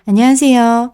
안녕하세요.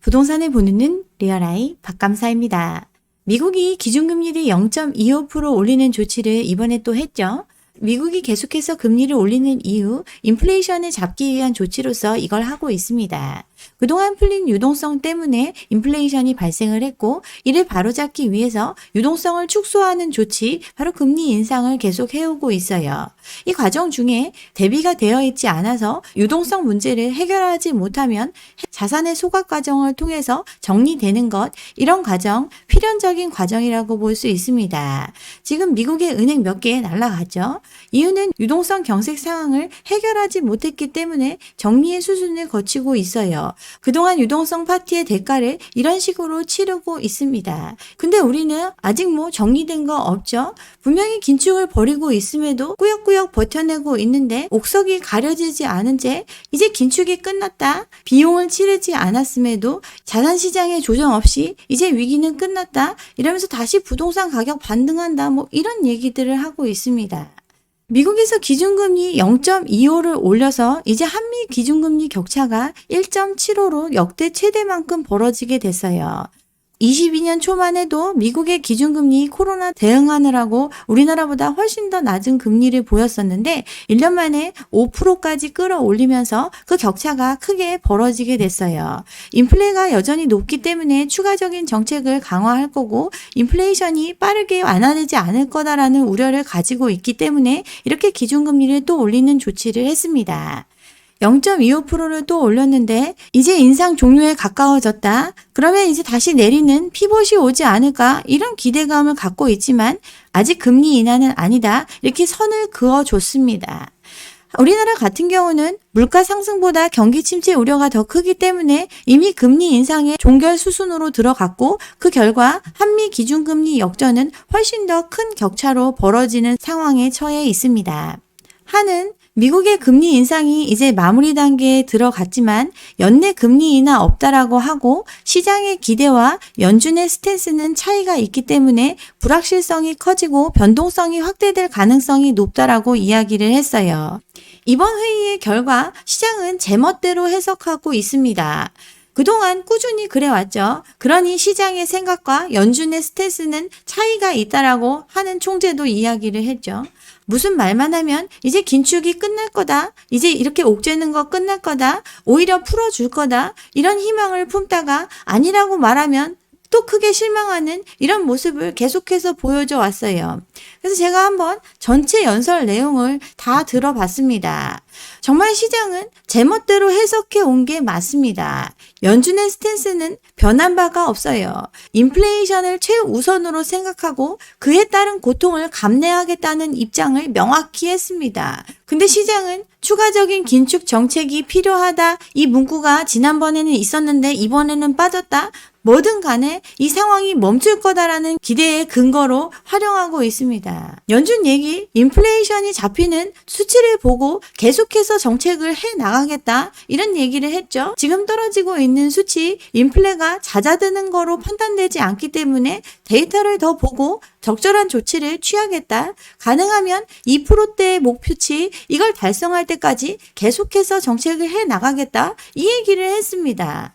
부동산을 보는 눈 리얼아이 박감사입니다. 미국이 기준금리를 0.25% 올리는 조치를 이번에 또 했죠. 미국이 계속해서 금리를 올리는 이유, 인플레이션을 잡기 위한 조치로서 이걸 하고 있습니다. 그동안 풀린 유동성 때문에 인플레이션이 발생을 했고, 이를 바로잡기 위해서 유동성을 축소하는 조치, 바로 금리 인상을 계속 해오고 있어요. 이 과정 중에 대비가 되어 있지 않아서 유동성 문제를 해결하지 못하면 자산의 소각 과정을 통해서 정리되는 것, 이런 과정, 필연적인 과정이라고 볼 수 있습니다. 지금 미국의 은행 몇 개 날라가죠. 이유는 유동성 경색 상황을 해결하지 못했기 때문에 정리의 수순을 거치고 있어요. 그동안 유동성 파티의 대가를 이런 식으로 치르고 있습니다. 근데 우리는 아직 정리된 거 없죠? 분명히 긴축을 벌이고 있음에도 꾸역꾸역 버텨내고 있는데 옥석이 가려지지 않은 채 이제 긴축이 끝났다. 비용을 치르지 않았음에도 자산시장의 조정 없이 이제 위기는 끝났다. 이러면서 다시 부동산 가격 반등한다. 이런 얘기들을 하고 있습니다. 미국에서 기준금리 0.25를 올려서 이제 한미 기준금리 격차가 1.75로 역대 최대만큼 벌어지게 됐어요. 22년 초만 해도 미국의 기준금리 코로나 대응하느라고 우리나라보다 훨씬 더 낮은 금리를 보였었는데 1년 만에 5%까지 끌어올리면서 그 격차가 크게 벌어지게 됐어요. 인플레가 여전히 높기 때문에 추가적인 정책을 강화할 거고 인플레이션이 빠르게 완화되지 않을 거다라는 우려를 가지고 있기 때문에 이렇게 기준금리를 또 올리는 조치를 했습니다. 0.25%를 또 올렸는데 이제 인상 종료에 가까워졌다. 그러면 이제 다시 내리는 피봇이 오지 않을까 이런 기대감을 갖고 있지만 아직 금리 인하는 아니다. 이렇게 선을 그어줬습니다. 우리나라 같은 경우는 물가 상승보다 경기 침체 우려가 더 크기 때문에 이미 금리 인상의 종결 수순으로 들어갔고 그 결과 한미 기준금리 역전은 훨씬 더 큰 격차로 벌어지는 상황에 처해 있습니다. 한은 미국의 금리 인상이 이제 마무리 단계에 들어갔지만 연내 금리 인하 없다라고 하고 시장의 기대와 연준의 스탠스는 차이가 있기 때문에 불확실성이 커지고 변동성이 확대될 가능성이 높다라고 이야기를 했어요. 이번 회의의 결과 시장은 제멋대로 해석하고 있습니다. 그동안 꾸준히 그래왔죠. 그러니 시장의 생각과 연준의 스탠스는 차이가 있다라고 하는 총재도 이야기를 했죠. 무슨 말만 하면 이제 긴축이 끝날 거다. 이제 이렇게 옥죄는 거 끝날 거다. 오히려 풀어줄 거다. 이런 희망을 품다가 아니라고 말하면 또 크게 실망하는 이런 모습을 계속해서 보여줘 왔어요. 그래서 제가 한번 전체 연설 내용을 다 들어봤습니다. 정말 시장은 제멋대로 해석해 온 게 맞습니다. 연준의 스탠스는 변한 바가 없어요. 인플레이션을 최우선으로 생각하고 그에 따른 고통을 감내하겠다는 입장을 명확히 했습니다. 근데 시장은 추가적인 긴축 정책이 필요하다. 이 문구가 지난번에는 있었는데 이번에는 빠졌다. 뭐든 간에 이 상황이 멈출 거다라는 기대의 근거로 활용하고 있습니다. 연준 얘기, 인플레이션이 잡히는 수치를 보고 계속해서 정책을 해 나가겠다. 이런 얘기를 했죠. 지금 떨어지고 있는 수치, 인플레가 잦아드는 거로 판단되지 않기 때문에 데이터를 더 보고 적절한 조치를 취하겠다. 가능하면 2%대의 목표치 이걸 달성할 때까지 계속해서 정책을 해 나가겠다. 이 얘기를 했습니다.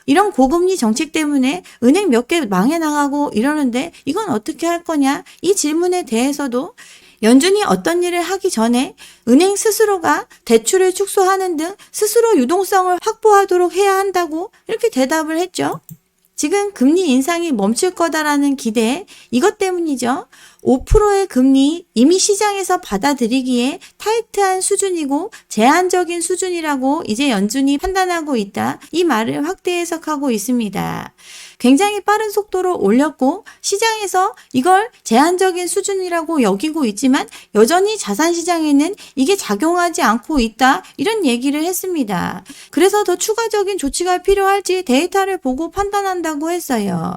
이런 고금리 정책 때문에 은행 몇 개 망해 나가고 이러는데 이건 어떻게 할 거냐? 이 질문에 대해서도 연준이 어떤 일을 하기 전에 은행 스스로가 대출을 축소하는 등 스스로 유동성을 확보하도록 해야 한다고 이렇게 대답을 했죠. 지금 금리 인상이 멈출 거다라는 기대, 이것 때문이죠. 5%의 금리 이미 시장에서 받아들이기에 타이트한 수준이고 제한적인 수준이라고 이제 연준이 판단하고 있다. 이 말을 확대 해석하고 있습니다. 굉장히 빠른 속도로 올렸고 시장에서 이걸 제한적인 수준이라고 여기고 있지만 여전히 자산시장에는 이게 작용하지 않고 있다. 이런 얘기를 했습니다. 그래서 더 추가적인 조치가 필요할지 데이터를 보고 판단한다고 했어요.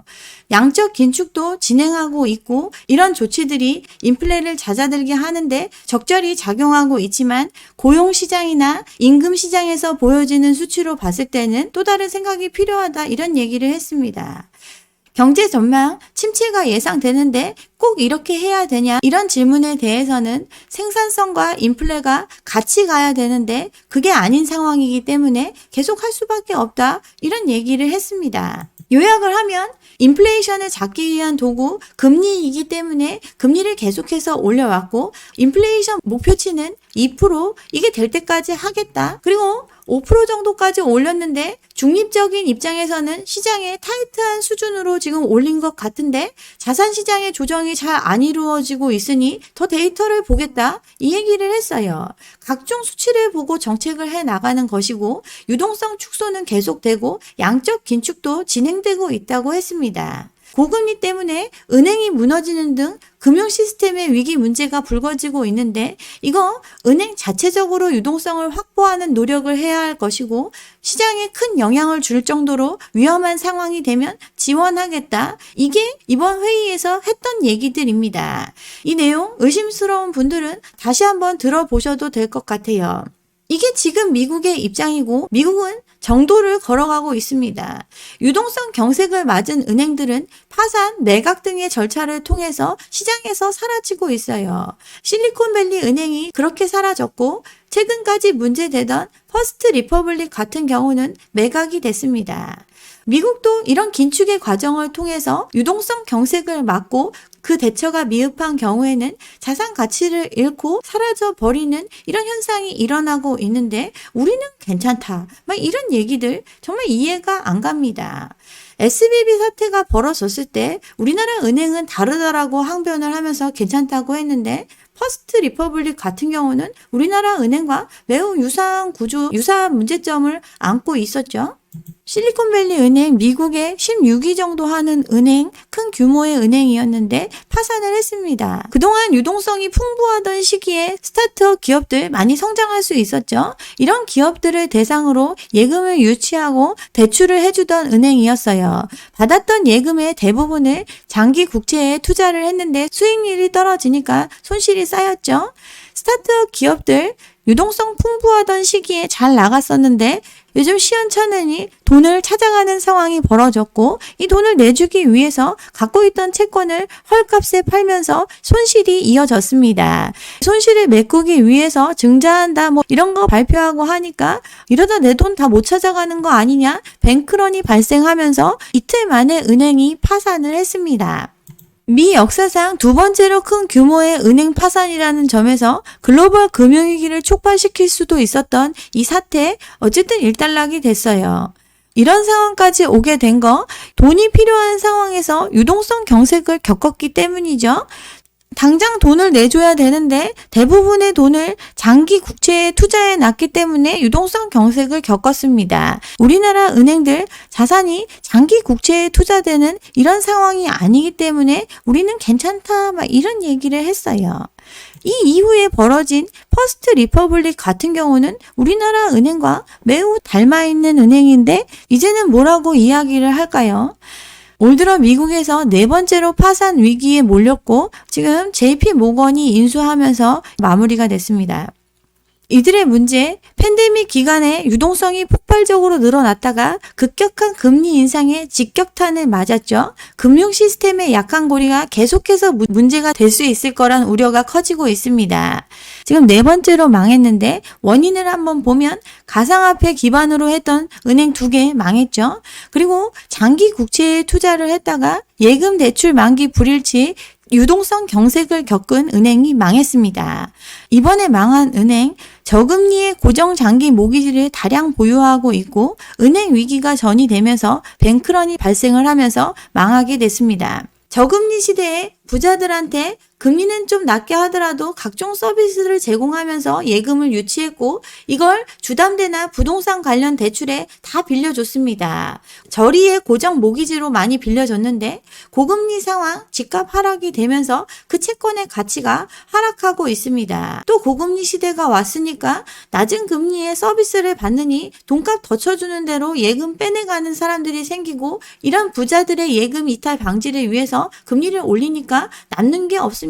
양적 긴축도 진행하고 있고 이런 조치들이 인플레를 잦아들게 하는데 적절히 작용하고 있지만 고용시장이나 임금시장에서 보여지는 수치로 봤을 때는 또 다른 생각이 필요하다 이런 얘기를 했습니다. 경제 전망 침체가 예상되는데 꼭 이렇게 해야 되냐? 이런 질문에 대해서는 생산성과 인플레가 같이 가야 되는데 그게 아닌 상황이기 때문에 계속 할 수밖에 없다. 이런 얘기를 했습니다. 요약을 하면 인플레이션을 잡기 위한 도구 금리이기 때문에 금리를 계속해서 올려왔고 인플레이션 목표치는 2% 이게 될 때까지 하겠다. 그리고 5% 정도까지 올렸는데 중립적인 입장에서는 시장의 타이트한 수준으로 지금 올린 것 같은데 자산 시장의 조정이 잘 안 이루어지고 있으니 더 데이터를 보겠다. 이 얘기를 했어요. 각종 수치를 보고 정책을 해 나가는 것이고 유동성 축소는 계속되고 양적 긴축도 진행되고 있다고 했습니다. 고금리 때문에 은행이 무너지는 등 금융 시스템의 위기 문제가 불거지고 있는데 이거 은행 자체적으로 유동성을 확보하는 노력을 해야 할 것이고 시장에 큰 영향을 줄 정도로 위험한 상황이 되면 지원하겠다. 이게 이번 회의에서 했던 얘기들입니다. 이 내용 의심스러운 분들은 다시 한번 들어보셔도 될 것 같아요. 이게 지금 미국의 입장이고 미국은 정도를 걸어가고 있습니다. 유동성 경색을 맞은 은행들은 파산, 매각 등의 절차를 통해서 시장에서 사라지고 있어요. 실리콘밸리 은행이 그렇게 사라졌고 최근까지 문제되던 퍼스트 리퍼블릭 같은 경우는 매각이 됐습니다. 미국도 이런 긴축의 과정을 통해서 유동성 경색을 막고 그 대처가 미흡한 경우에는 자산 가치를 잃고 사라져 버리는 이런 현상이 일어나고 있는데 우리는 괜찮다. 막 이런 얘기들 정말 이해가 안 갑니다. SVB 사태가 벌어졌을 때 우리나라 은행은 다르다라고 항변을 하면서 괜찮다고 했는데 퍼스트 리퍼블릭 같은 경우는 우리나라 은행과 매우 유사한 구조, 유사한 문제점을 안고 있었죠. 실리콘밸리 은행 미국의 16위 정도 하는 은행, 큰 규모의 은행이었는데 파산을 했습니다. 그동안 유동성이 풍부하던 시기에 스타트업 기업들 많이 성장할 수 있었죠. 이런 기업들을 대상으로 예금을 유치하고 대출을 해주던 은행이었어요. 받았던 예금의 대부분을 장기 국채에 투자를 했는데 수익률이 떨어지니까 손실이 쌓였죠. 스타트업 기업들 유동성 풍부하던 시기에 잘 나갔었는데 요즘 시원찮으니 돈을 찾아가는 상황이 벌어졌고 이 돈을 내주기 위해서 갖고 있던 채권을 헐값에 팔면서 손실이 이어졌습니다. 손실을 메꾸기 위해서 증자한다 뭐 이런 거 발표하고 하니까 이러다 내 돈 다 못 찾아가는 거 아니냐? 뱅크런이 발생하면서 이틀 만에 은행이 파산을 했습니다. 미 역사상 두 번째로 큰 규모의 은행 파산이라는 점에서 글로벌 금융위기를 촉발시킬 수도 있었던 이 사태 어쨌든 일단락이 됐어요. 이런 상황까지 오게 된 거 돈이 필요한 상황에서 유동성 경색을 겪었기 때문이죠. 당장 돈을 내줘야 되는데 대부분의 돈을 장기 국채에 투자해 놨기 때문에 유동성 경색을 겪었습니다. 우리나라 은행들 자산이 장기 국채에 투자되는 이런 상황이 아니기 때문에 우리는 괜찮다 막 이런 얘기를 했어요. 이 이후에 벌어진 퍼스트 리퍼블릭 같은 경우는 우리나라 은행과 매우 닮아있는 은행인데 이제는 뭐라고 이야기를 할까요? 올 들어 미국에서 네 번째로 파산 위기에 몰렸고 지금 JP 모건이 인수하면서 마무리가 됐습니다. 이들의 문제, 팬데믹 기간에 유동성이 폭발적으로 늘어났다가 급격한 금리 인상에 직격탄을 맞았죠. 금융 시스템의 약한 고리가 계속해서 문제가 될 수 있을 거란 우려가 커지고 있습니다. 지금 네 번째로 망했는데 원인을 한번 보면 가상화폐 기반으로 했던 은행 2개 망했죠. 그리고 장기 국채에 투자를 했다가 예금 대출 만기 불일치 유동성 경색을 겪은 은행이 망했습니다. 이번에 망한 은행, 저금리의 고정 장기 모기지를 다량 보유하고 있고 은행 위기가 전이되면서 뱅크런이 발생을 하면서 망하게 됐습니다. 저금리 시대에 부자들한테 금리는 좀 낮게 하더라도 각종 서비스를 제공하면서 예금을 유치했고 이걸 주담대나 부동산 관련 대출에 다 빌려줬습니다. 저리의 고정 모기지로 많이 빌려줬는데 고금리 상황, 집값 하락이 되면서 그 채권의 가치가 하락하고 있습니다. 또 고금리 시대가 왔으니까 낮은 금리의 서비스를 받느니 돈값 더 쳐주는 대로 예금 빼내가는 사람들이 생기고 이런 부자들의 예금 이탈 방지를 위해서 금리를 올리니까 남는 게 없습니다.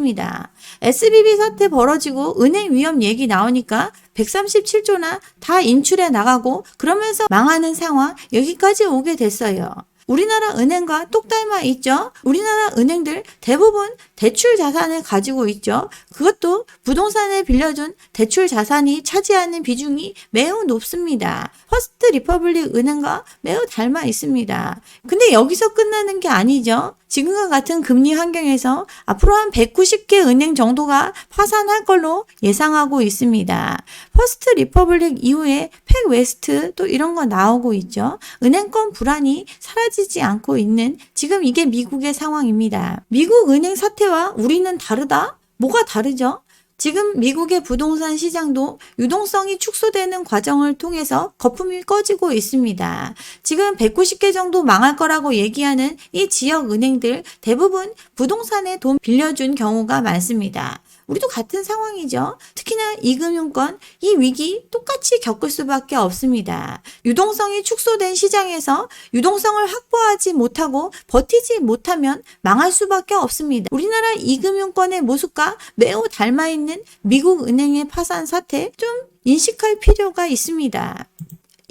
SVB 사태 벌어지고 은행 위험 얘기 나오니까 137조나 다 인출해 나가고 그러면서 망하는 상황 여기까지 오게 됐어요. 우리나라 은행과 똑 닮아 있죠. 우리나라 은행들 대부분 대출 자산을 가지고 있죠. 그것도 부동산을 빌려준 대출 자산이 차지하는 비중이 매우 높습니다. 퍼스트 리퍼블릭 은행과 매우 닮아 있습니다. 근데 여기서 끝나는 게 아니죠. 지금과 같은 금리 환경에서 앞으로 한 190개 은행 정도가 파산할 걸로 예상하고 있습니다. 퍼스트 리퍼블릭 이후에 팩웨스트 또 이런 거 나오고 있죠. 은행권 불안이 사라지지 않고 있는 지금 이게 미국의 상황입니다. 미국 은행 사태와 우리는 다르다? 뭐가 다르죠? 지금 미국의 부동산 시장도 유동성이 축소되는 과정을 통해서 거품이 꺼지고 있습니다. 지금 190개 정도 망할 거라고 얘기하는 이 지역 은행들 대부분 부동산에 돈 빌려준 경우가 많습니다. 우리도 같은 상황이죠. 특히나 이금융권, 이 위기 똑같이 겪을 수밖에 없습니다. 유동성이 축소된 시장에서 유동성을 확보하지 못하고 버티지 못하면 망할 수밖에 없습니다. 우리나라 이금융권의 모습과 매우 닮아있는 미국 은행의 파산 사태 좀 인식할 필요가 있습니다.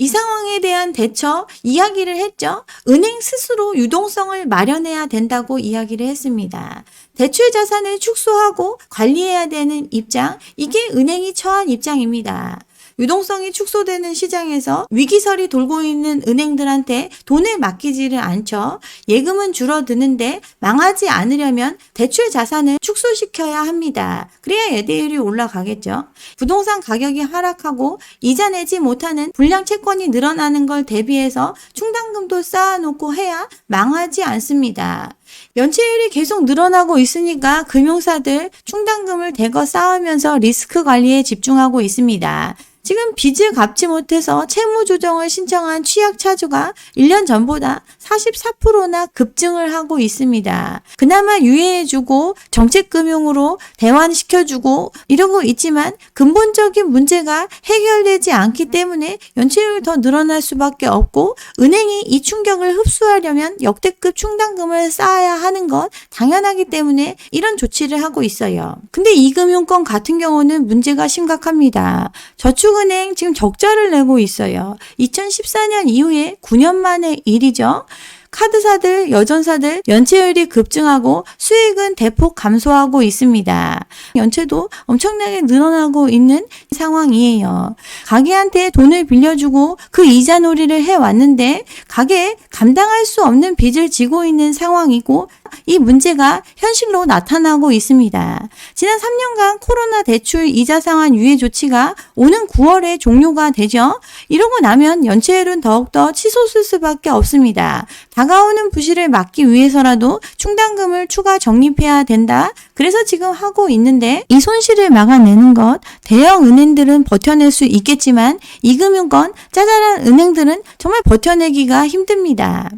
이 상황에 대한 대처 이야기를 했죠. 은행 스스로 유동성을 마련해야 된다고 이야기를 했습니다. 대출 자산을 축소하고 관리해야 되는 입장, 이게 은행이 처한 입장입니다. 유동성이 축소되는 시장에서 위기설이 돌고 있는 은행들한테 돈을 맡기지를 않죠. 예금은 줄어드는데 망하지 않으려면 대출 자산을 축소시켜야 합니다. 그래야 예대율이 올라가겠죠. 부동산 가격이 하락하고 이자 내지 못하는 불량 채권이 늘어나는 걸 대비해서 충당금도 쌓아놓고 해야 망하지 않습니다. 연체율이 계속 늘어나고 있으니까 금융사들 충당금을 대거 쌓으면서 리스크 관리에 집중하고 있습니다. 지금 빚을 갚지 못해서 채무 조정을 신청한 취약차주가 1년 전보다 44%나 급증을 하고 있습니다. 그나마 유예해주고 정책금융으로 대환시켜주고 이러고 있지만 근본적인 문제가 해결되지 않기 때문에 연체율이 더 늘어날 수밖에 없고 은행이 이 충격을 흡수하려면 역대급 충당금을 쌓아야 하는 건 당연하기 때문에 이런 조치를 하고 있어요. 근데 이금융권 같은 경우는 문제가 심각합니다. 저축은행 지금 적자를 내고 있어요. 2014년 이후에 9년 만의 일이죠. 카드사들, 여전사들 연체율이 급증하고 수익은 대폭 감소하고 있습니다. 연체도 엄청나게 늘어나고 있는 상황이에요. 가게한테 돈을 빌려주고 그 이자 놀이를 해왔는데 가게에 감당할 수 없는 빚을 지고 있는 상황이고 이 문제가 현실로 나타나고 있습니다. 지난 3년간 코로나 대출 이자 상환 유예 조치가 오는 9월에 종료가 되죠. 이러고 나면 연체율은 더욱더 치솟을 수밖에 없습니다. 다가오는 부실을 막기 위해서라도 충당금을 추가 적립해야 된다. 그래서 지금 하고 있는데 이 손실을 막아내는 것 대형 은행들은 버텨낼 수 있겠지만 이금융권 짜잘한 은행들은 정말 버텨내기가 힘듭니다.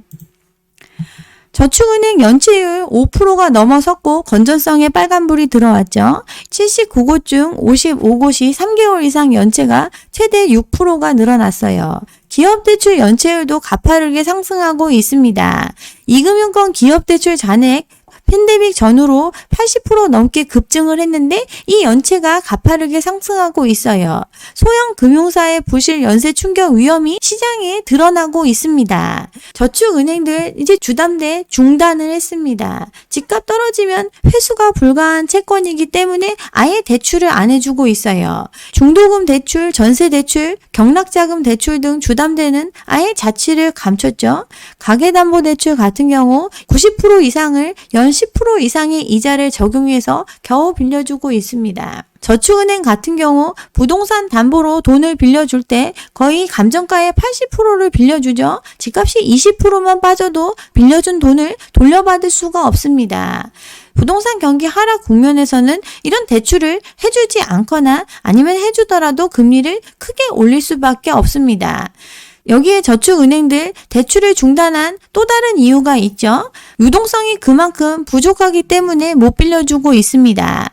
저축은행 연체율 5%가 넘어섰고 건전성에 빨간불이 들어왔죠. 79곳 중 55곳이 3개월 이상 연체가 최대 6%가 늘어났어요. 기업대출 연체율도 가파르게 상승하고 있습니다. 이금융권 기업대출 잔액 팬데믹 전후로 80% 넘게 급증을 했는데 이 연체가 가파르게 상승하고 있어요. 소형 금융사의 부실 연쇄 충격 위험이 시장에 드러나고 있습니다. 저축은행들 이제 주담대 중단을 했습니다. 집값 떨어지면 회수가 불가한 채권이기 때문에 아예 대출을 안 해주고 있어요. 중도금 대출, 전세 대출, 경락자금 대출 등 주담대는 아예 자취를 감췄죠. 가계담보대출 같은 경우 90% 이상을 연 10% 이상의 이자를 적용해서 겨우 빌려주고 있습니다. 저축은행 같은 경우 부동산 담보로 돈을 빌려줄 때 거의 감정가의 80%를 빌려주죠. 집값이 20%만 빠져도 빌려준 돈을 돌려받을 수가 없습니다. 부동산 경기 하락 국면에서는 이런 대출을 해주지 않거나 아니면 해주더라도 금리를 크게 올릴 수밖에 없습니다. 여기에 저축은행들 대출을 중단한 또 다른 이유가 있죠. 유동성이 그만큼 부족하기 때문에 못 빌려주고 있습니다.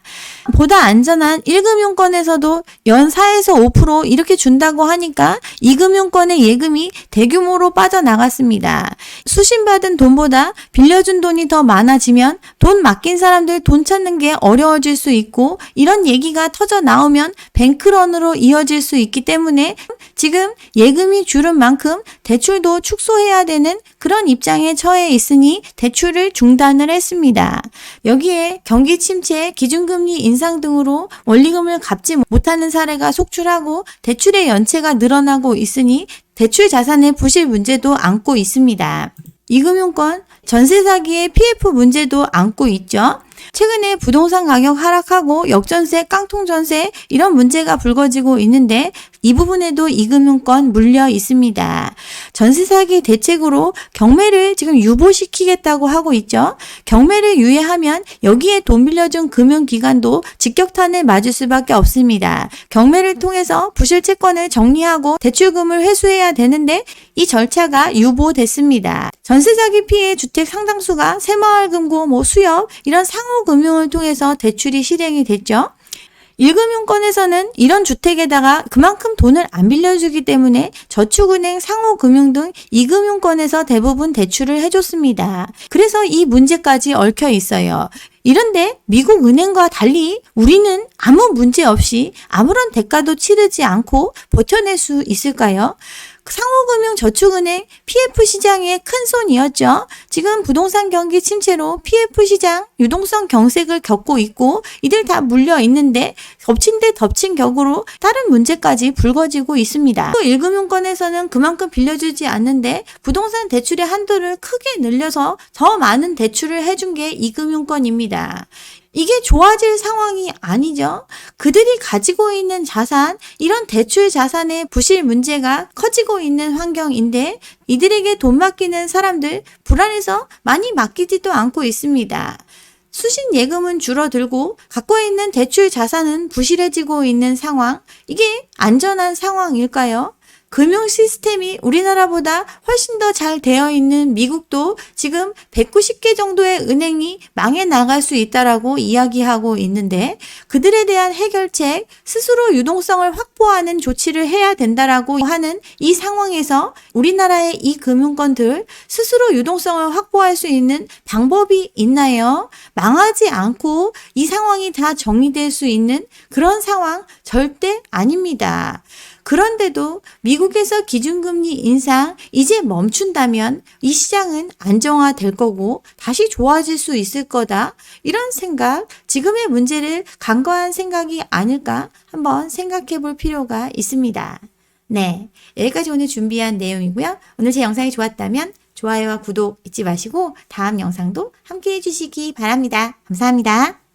보다 안전한 1금융권에서도 연 4에서 5% 이렇게 준다고 하니까 2금융권의 예금이 대규모로 빠져나갔습니다. 수신받은 돈보다 빌려준 돈이 더 많아지면 돈 맡긴 사람들 돈 찾는 게 어려워질 수 있고 이런 얘기가 터져 나오면 뱅크런으로 이어질 수 있기 때문에 지금 예금이 줄은 만큼 대출도 축소해야 되는 그런 입장에 처해 있으니 대출을 중단을 했습니다. 여기에 경기 침체, 기준금리 인상 등으로 원리금을 갚지 못하는 사례가 속출하고 대출의 연체가 늘어나고 있으니 대출 자산의 부실 문제도 안고 있습니다. 이금융권 전세 사기의 PF 문제도 안고 있죠. 최근에 부동산 가격 하락하고 역전세, 깡통전세 이런 문제가 불거지고 있는데 이 부분에도 이금융권 물려 있습니다. 전세 사기 대책으로 경매를 지금 유보시키겠다고 하고 있죠. 경매를 유예하면 여기에 돈 빌려준 금융기관도 직격탄을 맞을 수밖에 없습니다. 경매를 통해서 부실 채권을 정리하고 대출금을 회수해야 되는데 이 절차가 유보됐습니다. 전세 사기 피해 주택 상당수가 새마을금고, 수협 이런 상호금융을 통해서 대출이 실행이 됐죠. 1금융권에서는 이런 주택에다가 그만큼 돈을 안 빌려주기 때문에 저축은행, 상호금융 등 2금융권에서 대부분 대출을 해줬습니다. 그래서 이 문제까지 얽혀 있어요. 이런데 미국 은행과 달리 우리는 아무 문제 없이 아무런 대가도 치르지 않고 버텨낼 수 있을까요? 상호금융 저축은행 PF 시장의 큰 손이었죠. 지금 부동산 경기 침체로 PF 시장 유동성 경색을 겪고 있고 이들 다 물려 있는데 덮친 데 덮친 격으로 다른 문제까지 불거지고 있습니다. 또 1금융권에서는 그만큼 빌려주지 않는데 부동산 대출의 한도를 크게 늘려서 더 많은 대출을 해준 게 2금융권입니다. 이게 좋아질 상황이 아니죠. 그들이 가지고 있는 자산, 이런 대출 자산의 부실 문제가 커지고 있는 환경인데 이들에게 돈 맡기는 사람들 불안해서 많이 맡기지도 않고 있습니다. 수신 예금은 줄어들고 갖고 있는 대출 자산은 부실해지고 있는 상황, 이게 안전한 상황일까요? 금융 시스템이 우리나라보다 훨씬 더 잘 되어 있는 미국도 지금 190개 정도의 은행이 망해 나갈 수 있다라고 이야기하고 있는데 그들에 대한 해결책, 스스로 유동성을 확보하는 조치를 해야 된다라고 하는 이 상황에서 우리나라의 이 금융권들 스스로 유동성을 확보할 수 있는 방법이 있나요? 망하지 않고 이 상황이 다 정리될 수 있는 그런 상황 절대 아닙니다. 그런데도 미국에서 기준금리 인상 이제 멈춘다면 이 시장은 안정화될 거고 다시 좋아질 수 있을 거다. 이런 생각, 지금의 문제를 간과한 생각이 아닐까 한번 생각해 볼 필요가 있습니다. 네, 여기까지 오늘 준비한 내용이고요. 오늘 제 영상이 좋았다면 좋아요와 구독 잊지 마시고 다음 영상도 함께 해주시기 바랍니다. 감사합니다.